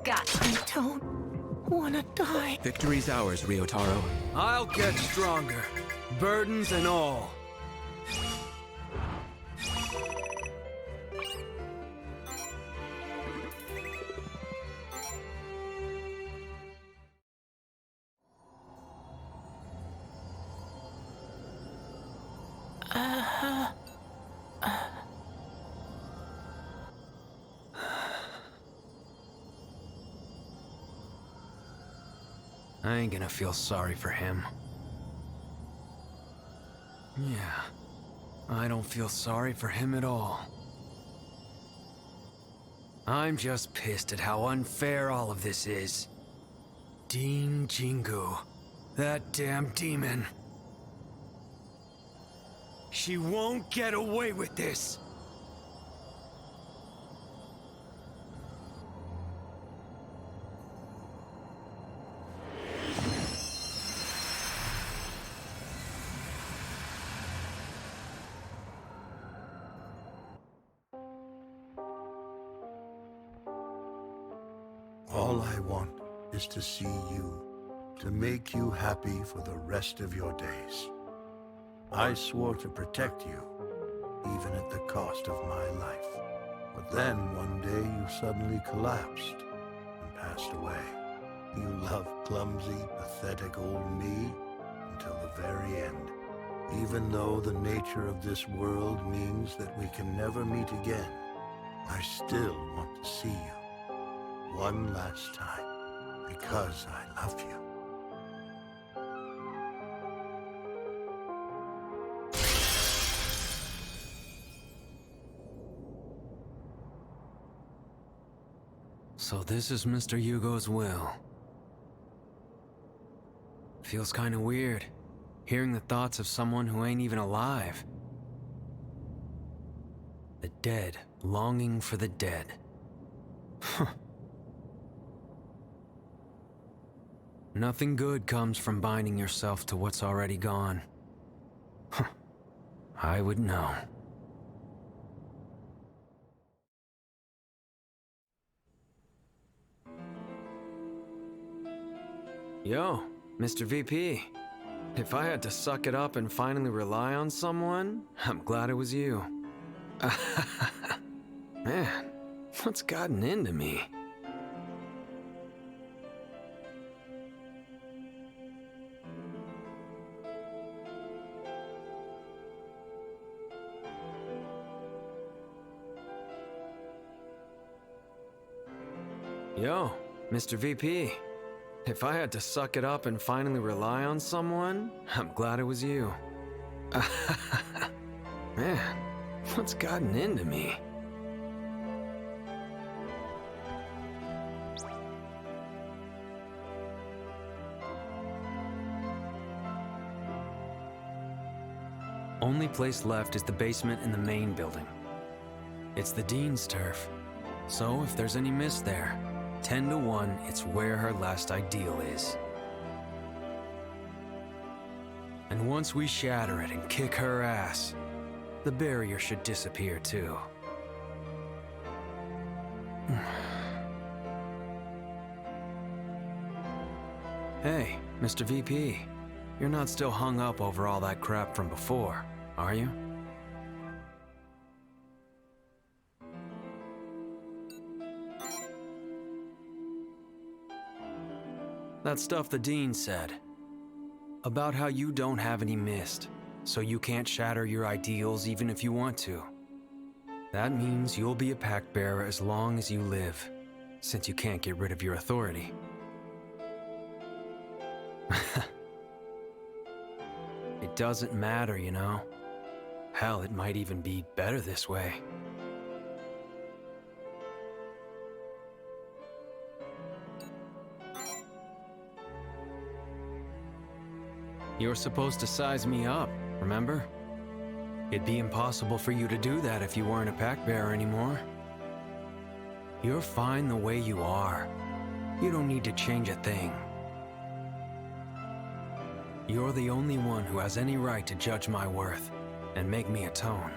Got I don't wanna die. Victory's ours, Ryotaro. I'll get stronger, burdens and all. I ain't gonna feel sorry for him. Yeah, I don't feel sorry for him at all. I'm just pissed at how unfair all of this is. Dean Jingu, that damn demon. She won't get away with this! All I want is to see you, to make you happy for the rest of your days. I swore to protect you, even at the cost of my life. But then one day you suddenly collapsed and passed away. You loved clumsy, pathetic old me until the very end. Even though the nature of this world means that we can never meet again, I still want to see you. One last time, because I love you. So this is Mr. Yugo's will. Feels kinda weird, hearing the thoughts of someone who ain't even alive. The dead longing for the dead. Huh. Nothing good comes from binding yourself to what's already gone. Huh. I would know. Yo, Mr. VP. If I had to suck it up and finally rely on someone, I'm glad it was you. Man, what's gotten into me? Yo, Mr. VP. If I had to suck it up and finally rely on someone, I'm glad it was you. Man, what's gotten into me? Only place left is the basement in the main building. It's the Dean's turf, so if there's any mist there, 10 to 1, it's where her last ideal is. And once we shatter it and kick her ass, the barrier should disappear too. Hey, Mr. VP, you're not still hung up over all that crap from before, are you? That stuff the Dean said. About how you don't have any mist, so you can't shatter your ideals even if you want to. That means you'll be a pact bearer as long as you live, since you can't get rid of your authority. It doesn't matter, you know. Hell, it might even be better this way. You were supposed to size me up, remember? It'd be impossible for you to do that if you weren't a pact bearer anymore. You're fine the way you are. You don't need to change a thing. You're the only one who has any right to judge my worth and make me atone.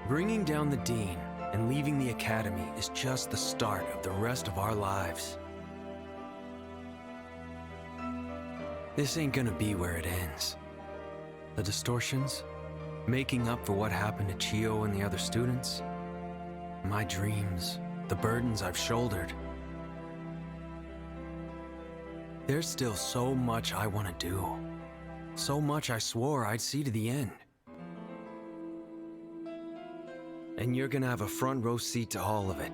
Bringing down the Dean And leaving the academy is just the start of the rest of our lives. This ain't gonna be where it ends. The distortions, making up for what happened to Chio and the other students, my dreams, the burdens I've shouldered. There's still so much I want to do. So much I swore I'd see to the end. And you're gonna have a front row seat to all of it.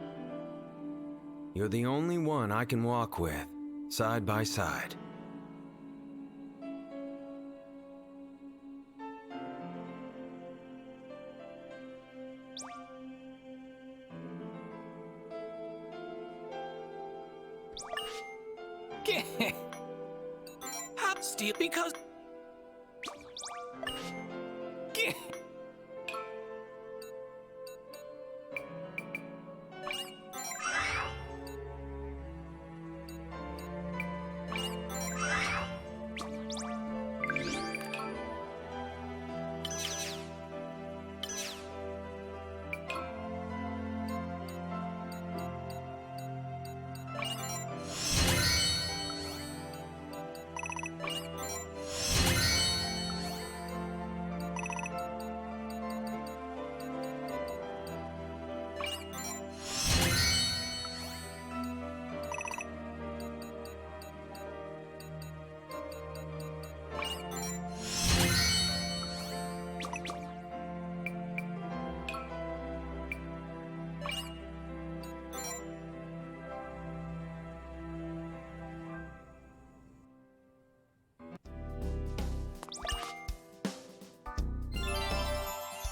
You're the only one I can walk with, side by side. Hot steel because...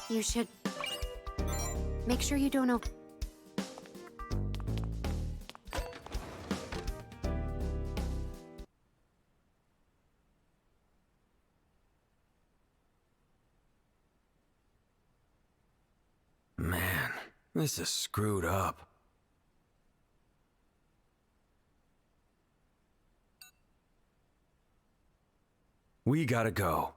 You should make sure you don't open. Man, this is screwed up. We gotta go.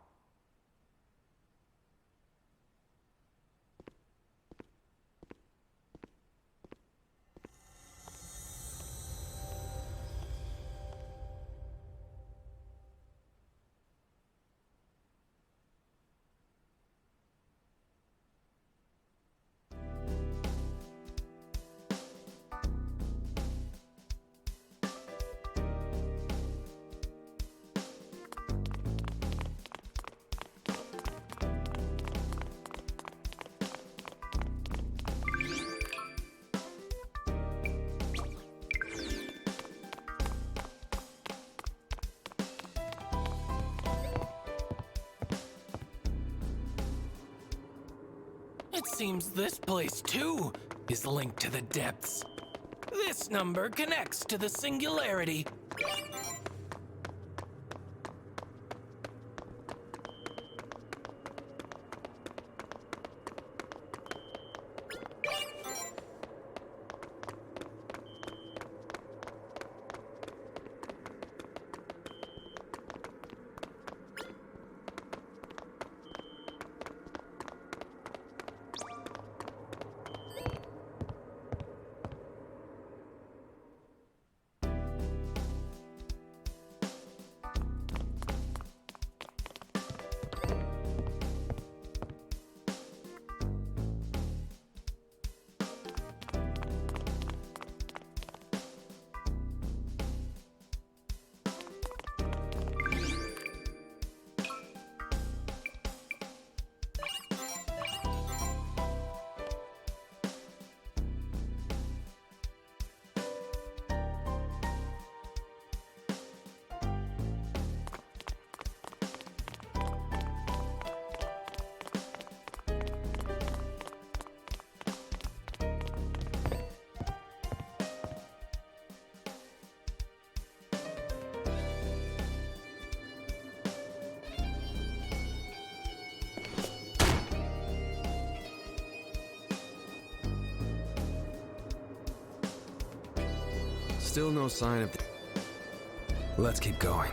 It seems this place, too, is linked to the depths. This number connects to the singularity. Still no sign of... Let's keep going.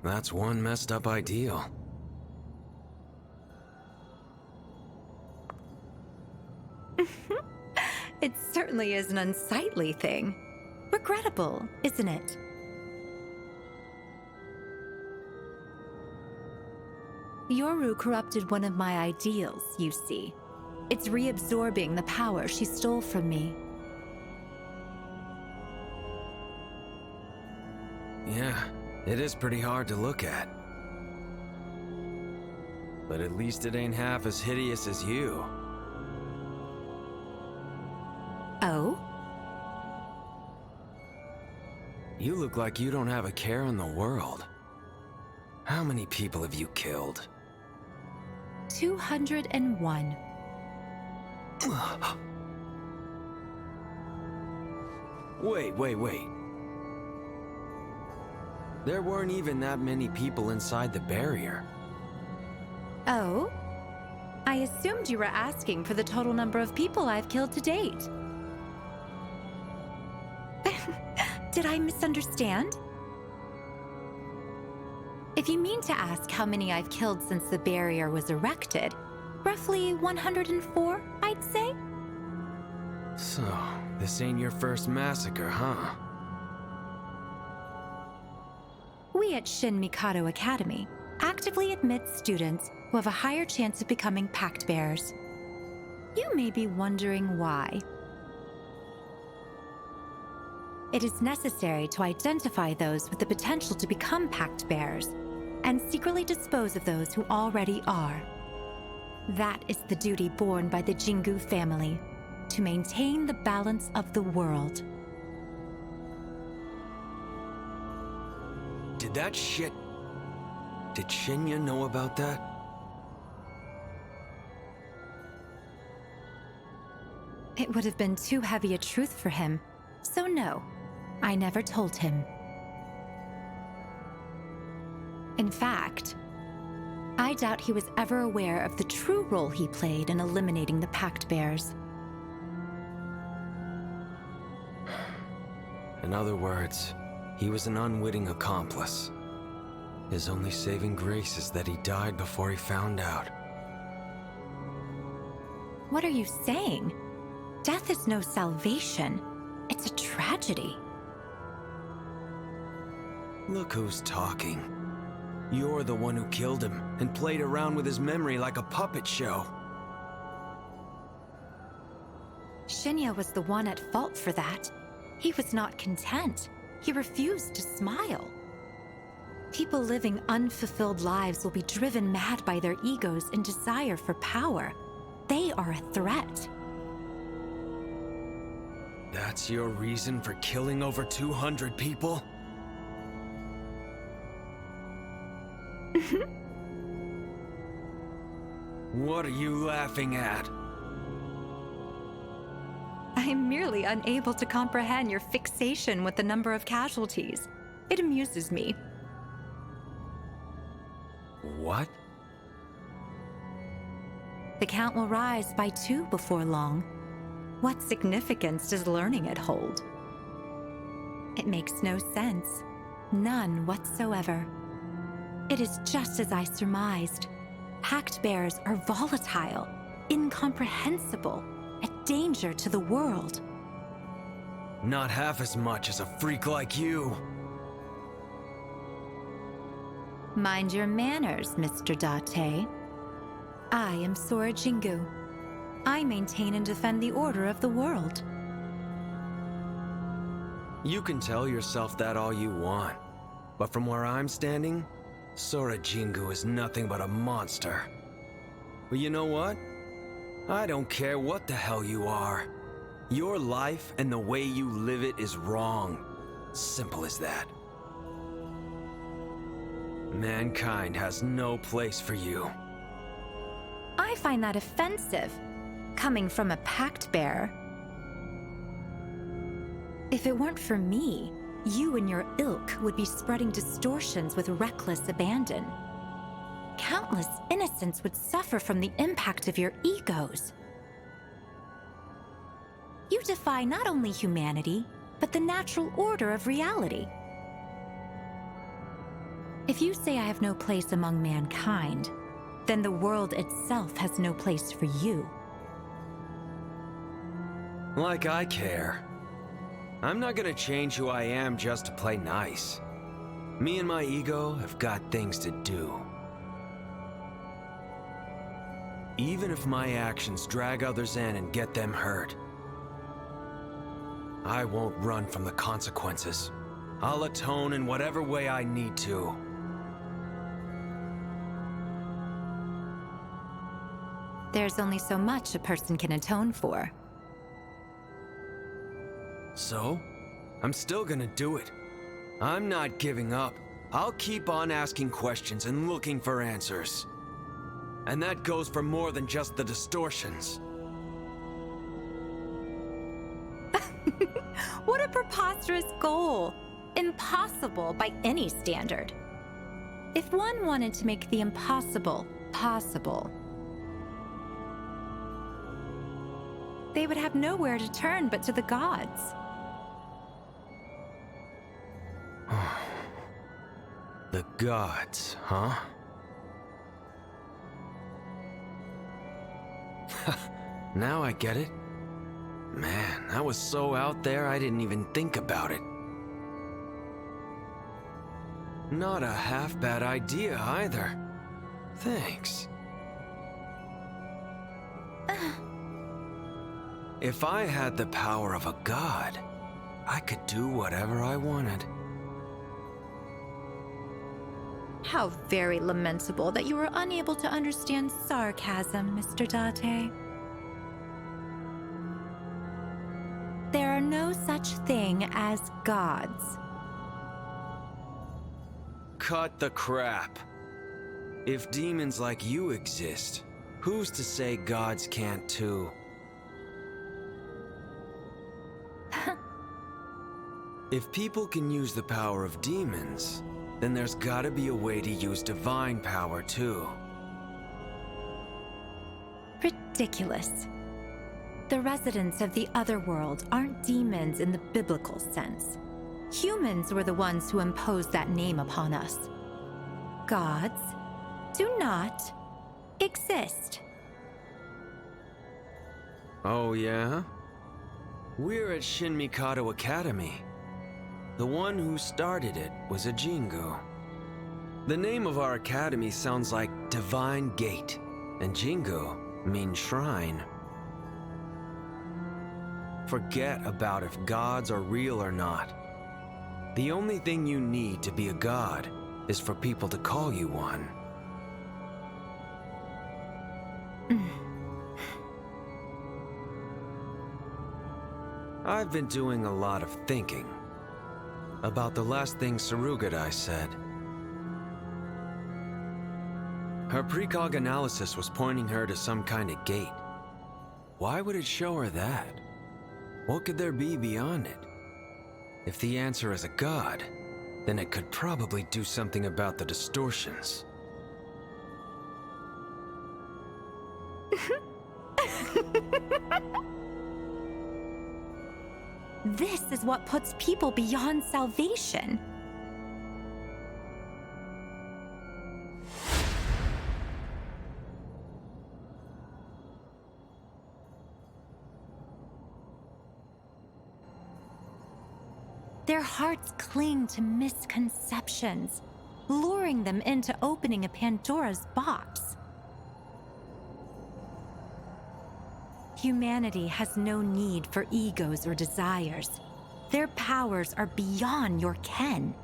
That's one messed up ideal. It certainly is an unsightly thing. Regrettable, isn't it? Yoru corrupted one of my ideals, you see. It's reabsorbing the power she stole from me. Yeah, it is pretty hard to look at. But at least it ain't half as hideous as you. Oh? You look like you don't have a care in the world. How many people have you killed? 201. Wait. There weren't even that many people inside the barrier. Oh? I assumed you were asking for the total number of people I've killed to date. Did I misunderstand? If you mean to ask how many I've killed since the barrier was erected, roughly 104, I'd say? So, this ain't your first massacre, huh? We at Shin Mikado Academy actively admit students who have a higher chance of becoming Pact Bearers. You may be wondering why. It is necessary to identify those with the potential to become Pact Bearers and secretly dispose of those who already are. That is the duty borne by the Jingu family, to maintain the balance of the world. Did Shinya know about that? It would have been too heavy a truth for him, so no, I never told him. In fact, I doubt he was ever aware of the true role he played in eliminating the Pact Bears. In other words, he was an unwitting accomplice. His only saving grace is that he died before he found out. What are you saying? Death is no salvation. It's a tragedy. Look who's talking. You're the one who killed him and played around with his memory like a puppet show. Shinya was the one at fault for that. He was not content. He refused to smile. People living unfulfilled lives will be driven mad by their egos and desire for power. They are a threat. That's your reason for killing over 200 people? What are you laughing at? I am merely unable to comprehend your fixation with the number of casualties. It amuses me. What? The count will rise by 2 before long. What significance does learning it hold? It makes no sense. None whatsoever. It is just as I surmised. Pact Bears are volatile, incomprehensible, a danger to the world. Not half as much as a freak like you. Mind your manners, Mr. Date. I am Sora Jingu. I maintain and defend the order of the world. You can tell yourself that all you want, but from where I'm standing, Sora Jingu is nothing but a monster. But you know what? I don't care what the hell you are. Your life and the way you live it is wrong. Simple as that. Mankind has no place for you. I find that offensive, coming from a Pact Bearer. If it weren't for me, you and your ilk would be spreading distortions with reckless abandon. Countless innocents would suffer from the impact of your egos. You defy not only humanity, but the natural order of reality. If you say I have no place among mankind, then the world itself has no place for you. Like I care. I'm not gonna change who I am just to play nice. Me and my ego have got things to do. Even if my actions drag others in and get them hurt, I won't run from the consequences. I'll atone in whatever way I need to. There's only so much a person can atone for. So, I'm still gonna do it. I'm not giving up. I'll keep on asking questions and looking for answers. And that goes for more than just the distortions. What a preposterous goal! Impossible by any standard. If one wanted to make the impossible possible, they would have nowhere to turn but to the gods. The gods, huh? Now I get it. Man, that was so out there I didn't even think about it. Not a half-bad idea either. Thanks. If I had the power of a god, I could do whatever I wanted. How very lamentable that you were unable to understand sarcasm, Mr. Date. There are no such thing as gods. Cut the crap. If demons like you exist, who's to say gods can't too? If people can use the power of demons, then there's gotta be a way to use divine power too. Ridiculous. The residents of the other world aren't demons in the biblical sense. Humans were the ones who imposed that name upon us. Gods do not exist. Oh yeah? We're at Shin Mikado Academy. The one who started it was a Jingu. The name of our academy sounds like Divine Gate, and Jingu means shrine. Forget about if gods are real or not. The only thing you need to be a god is for people to call you one. I've been doing a lot of thinking about the last thing Sarugadai said. Her precog analysis was pointing her to some kind of gate. Why would it show her that? What could there be beyond it? If the answer is a god, then it could probably do something about the distortions. This is what puts people beyond salvation. Their hearts cling to misconceptions, luring them into opening a Pandora's box. Humanity has no need for egos or desires. Their powers are beyond your ken.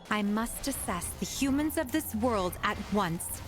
I must assess the humans of this world at once.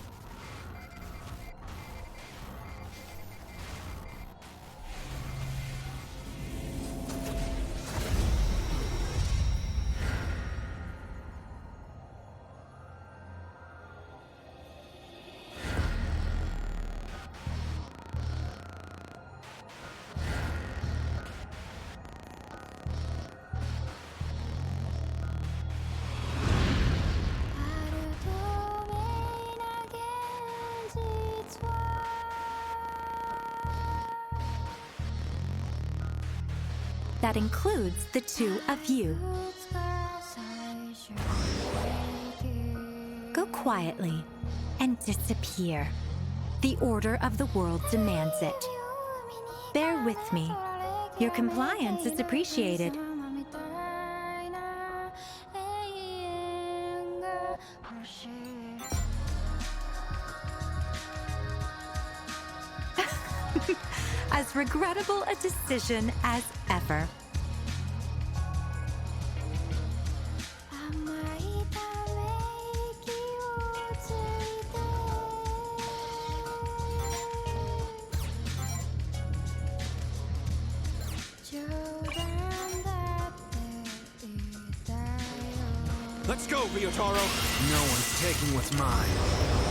that includes the two of you. Go quietly and disappear. The order of the world demands it. Bear with me. Your compliance is appreciated. As regrettable a decision as ever. Let's go, Ryotaro! No one's taking what's mine.